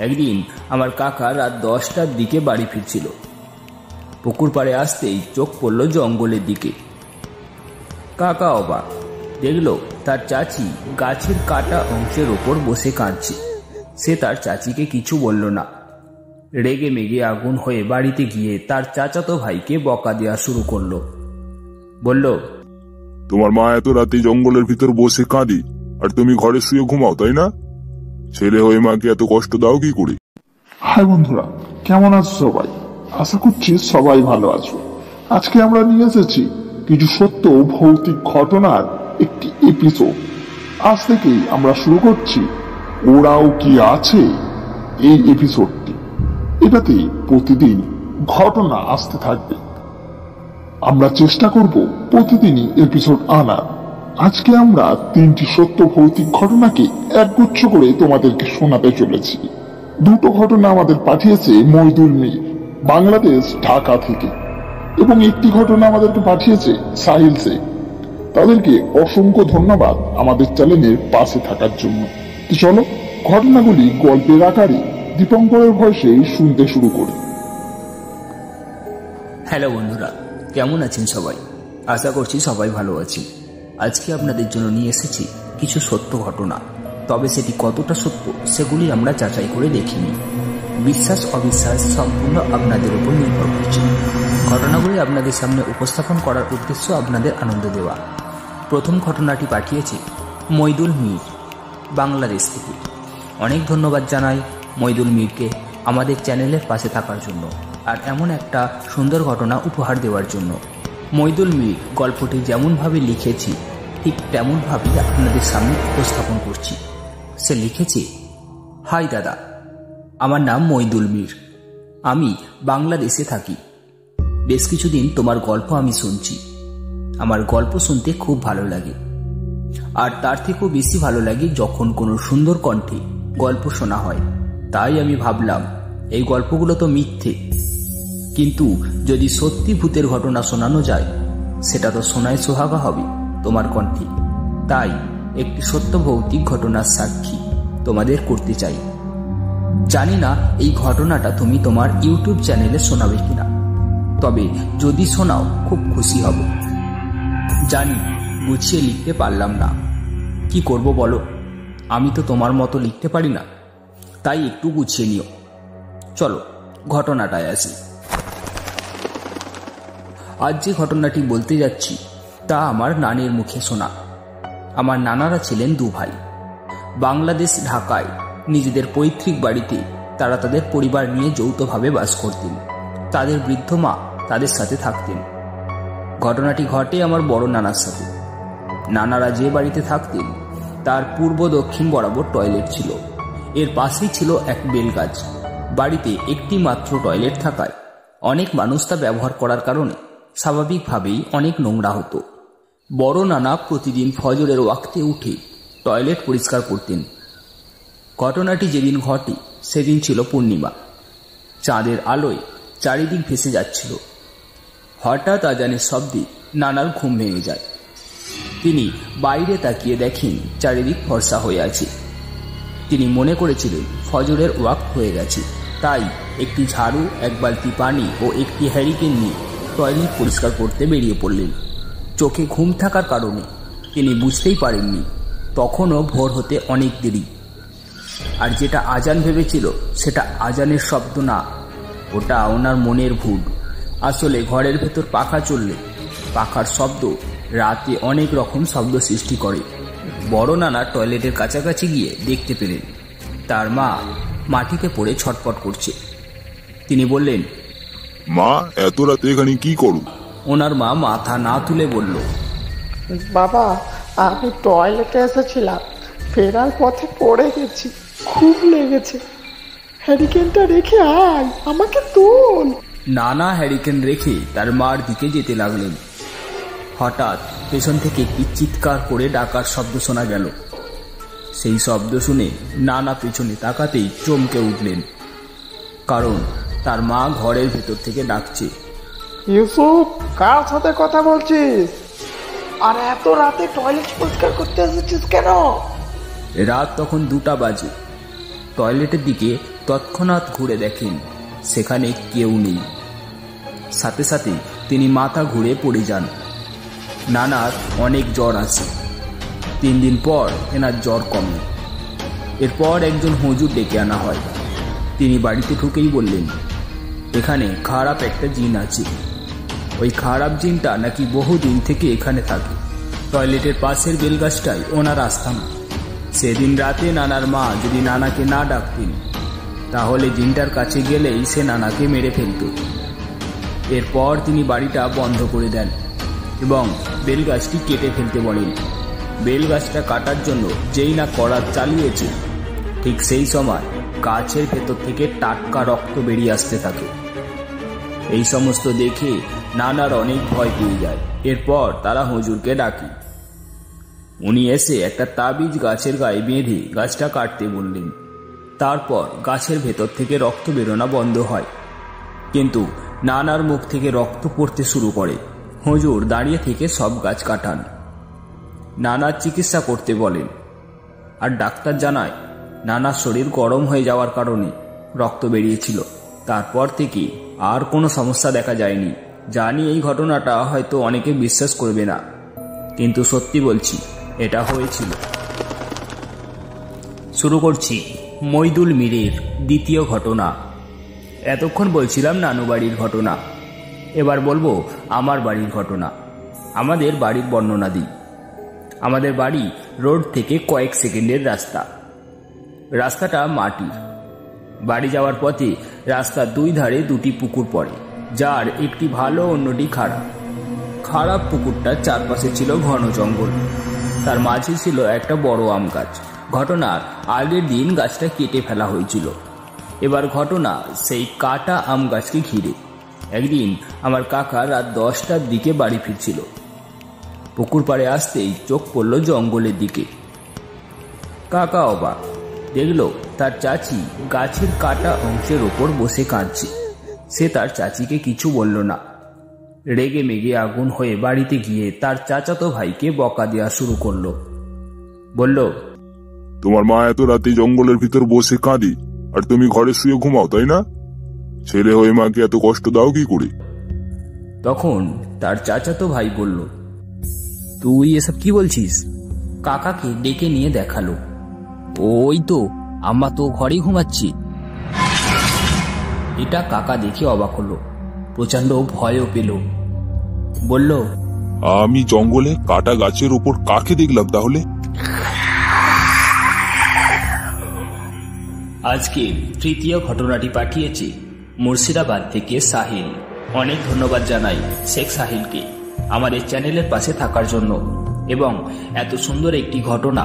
একদিন আমার কাকা রাত 10টার দিকে বাড়ি ফিরছিল। পুকুর পাড়ে আসতেই চোখ পড়ল জঙ্গলের দিকে। কাকা অবাক, দেখল তার চাচি গাছের কাটা অংশের ওপর বসে কাঁদছে। সে তার চাচিকে কিছু বলল না। রেগে মেগে আগুন হয়ে বাড়িতে গিয়ে তার চাচাতো ভাইকে বকা দেওয়া শুরু করলো। বলল, তোমার মা এত রাতে জঙ্গলের ভিতর বসে কাঁদে আর তুমি ঘরে শুয়ে ঘুমাও, তাই না? ছেলে হয়ে মাকে এত কষ্ট দাও কি করে? হাই বন্ধুরা, কেমন আছো সবাই? আশা করছি সবাই ভালো আছো। আজকে আমরা নিয়ে এসেছি কিছু সত্য ভৌতিক ঘটনার একটি এপিসোড। আজ থেকেই আমরা শুরু করছি ওরাও কি আছে এই এপিসোডটি। এটাতে প্রতিদিন ঘটনা আসতে থাকবে। আমরা চেষ্টা করব প্রতিদিনই এপিসোড আনার। আজকে আমরা 3টি সত্য ভৌতিক ঘটনাকে একগুচ্ছ করে তোমাদেরকে শোনাতে চলেছি। 2টো ঘটনা আমাদের পাঠিয়েছে মইদুল মীর, বাংলাদেশ, ঢাকা থেকে, এবং একটি ঘটনা আমাদেরকে পাঠিয়েছে সাহিল শেখ। তাদেরকে অসংখ্য ধন্যবাদ আমাদের চ্যানেলের পাশে থাকার জন্য। তো চলো ঘটনাগুলি গল্পের আকারে দীপঙ্করের ভয়েসে শুনতে শুরু করি। হ্যালো বন্ধুরা, কেমন আছেন সবাই? আশা করছি সবাই ভালো আছেন। আজকে আপনাদের জন্য নিয়ে এসেছি কিছু সত্য ঘটনা। তবে সেটি কতটা সত্য সেগুলি আমরা যাচাই করে দেখিনি। বিশ্বাস অবিশ্বাস সম্পূর্ণ আপনাদের উপর নির্ভর করছে। ঘটনাগুলি আপনাদের সামনে উপস্থাপন করার উদ্দেশ্য আপনাদের আনন্দ দেওয়া। প্রথম ঘটনাটি পাঠিয়েছে মইদুল মীর, বাংলাদেশ থেকে। অনেক ধন্যবাদ জানাই মইদুল মীরকে আমাদের চ্যানেলের পাশে থাকার জন্য আর এমন একটা সুন্দর ঘটনা উপহার দেওয়ার জন্য। মইদুল মীর গল্পটি যেমনভাবে লিখেছি ঠিক তেমনভাবেই আপনাদের সামনে উপস্থাপন করছি। সে লিখেছে, হাই দাদা, আমার নাম মইদুল মীর। আমি বাংলাদেশে থাকি। বেশ কিছুদিন তোমার গল্প আমি শুনছি। আমার গল্প শুনতে খুব ভালো লাগে, আর তার থেকেও বেশি ভালো লাগে যখন কোনো সুন্দর কণ্ঠে গল্প শোনা হয়। তাই আমি ভাবলাম এই গল্পগুলো তো মিথ্যে, কিন্তু যদি সত্যি ভূতের ঘটনা শোনানো যায় সেটা তো শোনায় সোহাগা হবে তোমার কণ্ঠে। তাই একটি সত্য ভৌতিক ঘটনার সাক্ষী তোমাদের করতে চাই। জানি না এই ঘটনাটা তুমি তোমার ইউটিউব চ্যানেলে শোনাবে কিনা, তবে যদি শোনাও খুব খুশি হব। জানি গুছিয়ে লিখতে পারলাম না, কি করব বলো? আমি তো তোমার মতো লিখতে পারি না, তাই একটু গুছিয়ে নিও। চলো ঘটনাটায় আসি। আজ যে ঘটনাটি বলতে যাচ্ছি তা আমার নানির মুখে শোনা। আমার নানারা ছিলেন 2 ভাই। বাংলাদেশ ঢাকায় নিজেদের পৈতৃক বাড়িতে তারা তাদের পরিবার নিয়ে যৌথভাবে বাস করতেন। তাদের বৃদ্ধ মা তাদের সাথে থাকতেন। ঘটনাটি ঘটে আমার বড় নানার সাথে। নানারা যে বাড়িতে থাকতেন তার পূর্ব দক্ষিণ বরাবর টয়লেট ছিল। এর পাশেই ছিল এক বেলগাছ। বাড়িতে একটি মাত্র টয়লেট থাকায় অনেক মানুষ তা ব্যবহার করার কারণে স্বাভাবিকভাবেই অনেক নোংরা হতো। বড় নানা প্রতিদিন ফজরের ওয়াক্তে উঠে টয়লেট পরিষ্কার করতেন। ঘটনাটি যেদিন ঘটে সেদিন ছিল পূর্ণিমা। চাঁদের আলোয় চারিদিক ভেসে যাচ্ছিল। হঠাৎ আজানের শব্দে নানার ঘুম ভেঙে যায়। তিনি বাইরে তাকিয়ে দেখেন চারিদিক ফর্সা হয়ে আছে। তিনি মনে করেছিলেন ফজরের ওয়াক্ত হয়ে গেছে, তাই একটি ঝাড়ু, এক বালতি পানি ও একটি হ্যারিকেন নিয়ে টয়লেট পরিষ্কার করতে বেরিয়ে পড়লেন। চোখে ঘুম থাকার কারণে তিনি বুঝতেই পারেননি তখনও ভোর হতে অনেক দেরি। আর যেটা আজান ভেবেছিল সেটা আজানের শব্দ না, ওটা ওনার মনের ভুল। আসলে ঘরের ভেতর পাখা চললে পাখার শব্দ রাতে অনেক রকম শব্দ সৃষ্টি করে। বড় নানা টয়লেটের কাছাকাছি গিয়ে দেখতে পেলেন তার মা মাটিতে পড়ে ছটফট করছে। তিনি বললেন, মা, এত রাতে এখানে কি করো? ওনার মা মাথা না তুলে বলল, বাবা, আমি টয়লেটে এসেছিলাম, ফেরার পথে পড়ে গেছি, খুব লেগেছে। হ্যারিকেনটা রেখে আয়, আমাকে তোল। নানা হ্যারিকেন রেখে তার মার দিকে যেতে লাগলেন। হঠাৎ পেছন থেকে একটি চিৎকার করে ডাকার শব্দ শোনা গেল। সেই শব্দ শুনে নানা পেছনে তাকাতেই চমকে উঠলেন, কারণ তার মা ঘরের ভেতর থেকে ডাকছে, ইউসুফ, কার সাথে কথা বলছিস? আর এত রাতে টয়লেট পরিষ্কার করতে এসেছিস কেন? রাত তখন 2টা বাজে। টয়লেটের দিকে তৎক্ষণাৎ ঘুরে দেখেন সেখানে কেউ নেই। সাথে সাথে তিনি মাথা ঘুরে পড়ে যান। নানার অনেক জ্বর আছে। 3 দিন পর এনার জ্বর কমে। এরপর একজন হুজুর ডেকে আনা হয়। তিনি বাড়িতে ঢুকেই বললেন, এখানে খারাপ একটা জিন আছে। ওই খারাপ জিনটা নাকি বহুদিন থেকে এখানে থাকে। টয়লেটের পাশের বেলগাছটাই ওনার আস্থানা। সেদিন রাতে নানার মা যদি নানাকে না ডাকতেন তাহলে জিনটার কাছে গেলেই সে নানাকে মেরে ফেলত। এরপর তিনি বাড়িটা বন্ধ করে দেন এবং বেলগাছটি কেটে ফেলতে বলেন। বেলগাছটা কাটার জন্য যেই না করাত চালিয়েছে ঠিক সেই সময় গাছের ভেতর থেকে টাটকা রক্ত বেরিয়ে আসতে থাকে। এই সমস্ত দেখে নানার অনেক ভয় পেয়ে যায়। এরপর তারা হুজুরকে ডাকি। উনি এসে একটা তাবিজ গাছের গায়ে বেঁধে গাছটা কাটতে বললেন। তারপর গাছের ভেতর থেকে রক্ত বেরোনো বন্ধ হয়, কিন্তু নানার মুখ থেকে রক্ত পড়তে শুরু করে। হুজুর দাঁড়িয়ে থেকে সব গাছ কাটান, নানার চিকিৎসা করতে বলেন। আর ডাক্তার জানায় নানার শরীর গরম হয়ে যাওয়ার কারণে রক্ত বেরিয়েছিল। তারপর থেকে আর কোনো সমস্যা দেখা যায়নি। জানি এই ঘটনাটা হয়তো অনেকে বিশ্বাস করবে না, কিন্তু সত্যি বলছি এটা হয়েছিল। শুরু করছি মইদুল মীরের দ্বিতীয় ঘটনা। এতক্ষণ বলছিলাম নানু বাড়ির ঘটনা, এবার বলবো আমার বাড়ির ঘটনা। আমাদের বাড়ির বর্ণনা দিই। আমাদের বাড়ি রোড থেকে কয়েক সেকেন্ডের রাস্তা। রাস্তাটা মাটির। বাড়ি যাওয়ার পথে রাস্তার 2 ধারে 2টি পুকুর পড়ে, যার একটি ভালো অন্যটি খারাপ। খারাপ পুকুরটার চারপাশে ছিল ঘন জঙ্গল, তার মাঝে ছিল একটা বড় আম গাছ। ঘটনার আগের দিন গাছটা কেটে ফেলা হয়েছিল। এবার ঘটনা সেই কাটা আম গাছকে ঘিরে। একদিন আমার কাকা রাত 10টার দিকে বাড়ি ফিরছিল। পুকুর পাড়ে আসতেই চোখ পড়ল জঙ্গলের দিকে। কাকা অবাক, দেখল তার চাচি গাছের কাটা অংশের ওপর বসে কাঁদছে। সে তার চাচিকে কিছু বলল না। রেগে মেগে আগুন হয়ে বাড়িতে গিয়ে তার চাচাতো ভাইকে বকা দেওয়া শুরু করলো। বলল, তোমার মা এত রাতে জঙ্গলের ভিতর বসে কাঁদে আর তুমি ঘরে শুয়ে ঘুমাও, তাই না? ছেলে হয়ে মাকে এত কষ্ট দাও কি করে? তখন তার চাচাতো ভাই বলল, তুই এসব কি বলছিস? কাকাকে ডেকে নিয়ে দেখালো। ওই তো আম্মা তো ঘরেই ঘুমাচ্ছি। এটা কাকা দেখে অবাক হলো, প্রচন্ড ভয়ও পেল। বলল, আমি জঙ্গলে কাটা গাছের উপর কাকে দেখলাম তাহলে? আজকে তৃতীয় ঘটনাটি পাঠিয়েছি মুর্শিদাবাদ থেকে সাহিল। অনেক ধন্যবাদ জানাই শেখ সাহিলকে আমাদের চ্যানেলের পাশে থাকার জন্য এবং এত সুন্দর একটি ঘটনা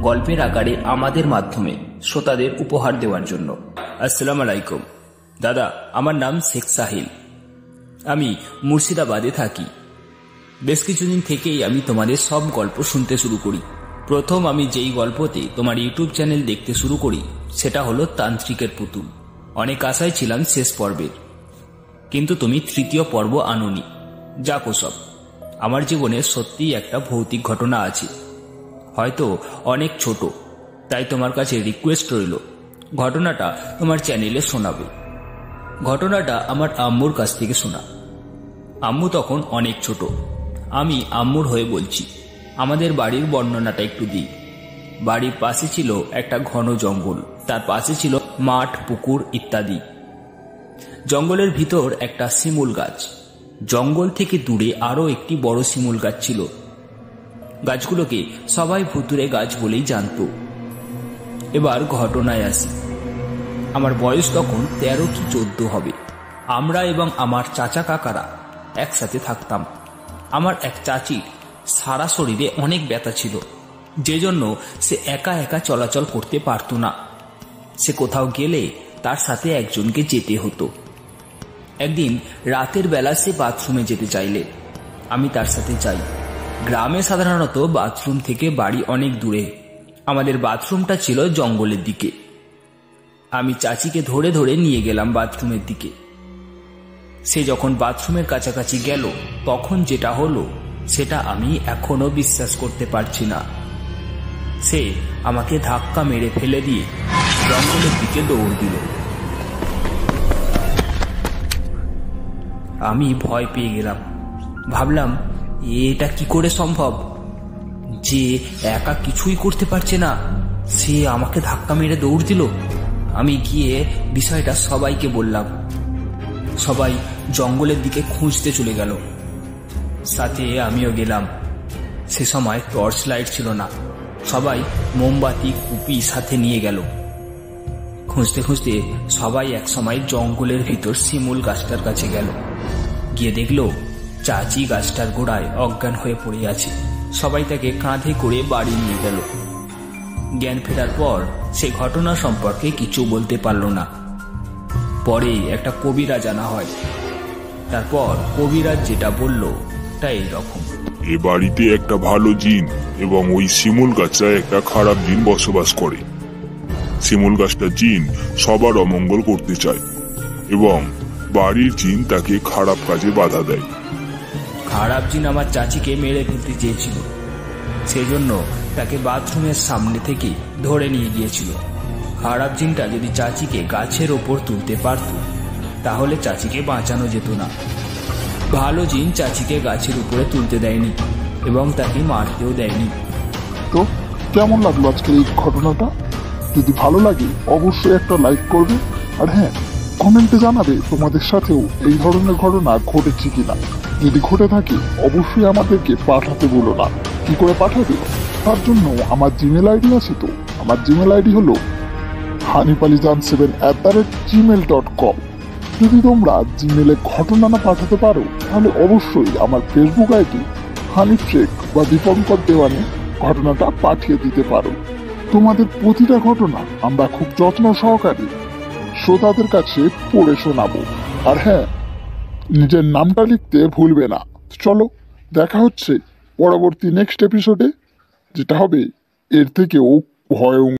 গল্পের আকারে আমাদের মাধ্যমে শ্রোতাদের উপহার দেওয়ার জন্য। আসসালামু আলাইকুম দাদা, আমার নাম শেখ সাহিল। আমি মুর্শিদাবাদে থাকি। বেশ কিছুদিন থেকেই আমি তোমাদের সব গল্প শুনতে শুরু করি। প্রথম আমি যেই গল্পতে তোমার ইউটিউব চ্যানেল দেখতে শুরু করি সেটা হলো তান্ত্রিকের পুতুল। অনেক আশায় ছিলাম শেষ পর্বের, কিন্তু তুমি তৃতীয় পর্ব আনোনি। যাক সব, আমার জীবনে সত্যিই একটা ভৌতিক ঘটনা আছে, হয়তো অনেক ছোট, তাই তোমার কাছে রিকোয়েস্ট রইল ঘটনাটা তোমার চ্যানেলে শোনাবে। ঘটনাটা আমার আম্মুর কাছ থেকে শোনা। আম্মু তখন অনেক ছোট। আমি আম্মুর হয়ে বলছি। আমাদের বাড়ির বর্ণনাটা একটু দিই। বাড়ির পাশে ছিল একটা ঘন জঙ্গল, তার পাশে ছিল মাঠ, পুকুর ইত্যাদি। জঙ্গলের ভিতর একটা শিমুল গাছ। জঙ্গল থেকে দূরে আরো একটি বড় শিমুল গাছ ছিল। গাছগুলোকে সবাই ভুতুরে গাছ বলেই জানত। এবার ঘটনায় আসি। আমার বয়স তখন 13 কি 14 হবে। আমরা এবং আমার চাচা কাকারা একসাথে থাকতাম। আমার এক চাচির সারা শরীরে অনেক ব্যথা ছিল, যে জন্য সে একা একা চলাচল করতে পারত না। সে কোথাও গেলে তার সাথে একজনকে যেতে হতো। একদিন রাতের বেলা সে বাথরুমে যেতে চাইলে আমি তার সাথে যাই। গ্রামে সাধারণত বাথরুম থেকে বাড়ি অনেক দূরে। আমাদের বাথরুমটা ছিল জঙ্গলের দিকে। আমি চাচিকে ধরে ধরে নিয়ে গেলাম বাথরুমের দিকে। সে যখন বাথরুমের কাছাকাছি গেল তখন যেটা হলো সেটা আমি এখনো বিশ্বাস করতে পারছি না। সে আমাকে ধাক্কা মেরে ফেলে দিয়ে জঙ্গলের দিকে দৌড় দিল। আমি ভয় পেয়ে গেলাম। ভাবলাম এটা কি করে সম্ভব যে একা কিছুই করতে পারছে না, সে আমাকে ধাক্কা মেরে দৌড় দিল। আমি গিয়ে বিষয়টা সবাইকে বললাম। সবাই জঙ্গলের দিকে খুঁজতে চলে গেল, সাথে আমিও গেলাম। সে সময় টর্চ লাইট ছিল না, সবাই মোমবাতি কুপি সাথে নিয়ে গেল। খুঁজতে খুঁজতে সবাই একসময় জঙ্গলের ভিতর শিমুল গাছটার কাছে গেল। গিয়ে দেখলো চাচি গাছটার গোড়ায় অজ্ঞান হয়ে পড়ে আছে। সবাই তাকে কাঁধে করে বাড়ি নিয়ে গেল। জ্ঞান ফেরার পর সে ঘটনা সম্পর্কে কিছু বলতে পারল না। পরে একটা কবিরাজ আনা হয়। তারপর কবিরাজ যেটা বলল তা এইরকম। এ বাড়িতে একটা ভালো জিন এবং ওই শিমুল গাছটায় একটা খারাপ জিন বসবাস করে। শিমুল গাছটা জিন সবার অমঙ্গল করতে চায় এবং বাড়ির জিন তাকে খারাপ কাজে বাধা দেয়। খারাপ জিন আমার চাচিকে মেরে ফেলতে চেয়েছিল, সেজন্য তাকে বাথরুমের সামনে থেকে ধরে নিয়ে গিয়েছিল। খারাপ জিনটা যদি চাচিকে গাছের ওপর তুলতে পারত তাহলে চাচিকে বাঁচানো যেত না। ভালো জিন চাচিকে গাছের উপরে তুলতে দেয়নি এবং তাকে মারতেও দেয়নি। তো কেমন লাগলো আজকের এই ঘটনাটা? যদি ভালো লাগে অবশ্যই একটা লাইক করবে, আর হ্যাঁ, কমেন্টে জানাবে তোমাদের সাথেও এই ধরনের ঘটনা ঘটেছে কিনা। যদি ঘটে থাকে অবশ্যই আমাদেরকে পাঠাতে বলো না। কি করে পাঠাবে তার জন্য আমার জিমেল আইডি আছে। তো আমার জিমেল আইডি হলো hanifalijan7@gmail.com। যদি তোমরা জিমেলে ঘটনা না পাঠাতে পারো তাহলে অবশ্যই আমার ফেসবুক আইডি হানিফ শেখ বা দীপঙ্কর দেওয়ানে ঘটনাটা পাঠিয়ে দিতে পারো। তোমাদের প্রতিটা ঘটনা আমরা খুব যত্ন সহকারে শ্রোতাদের কাছে পড়ে শোনাবো। আর হ্যাঁ, নিজের নামটা লিখতে ভুলবে না। চলো, দেখা হচ্ছে পরবর্তী নেক্সট এপিসোডে, যেটা হবে এর থেকেও ভয়ঙ্কর।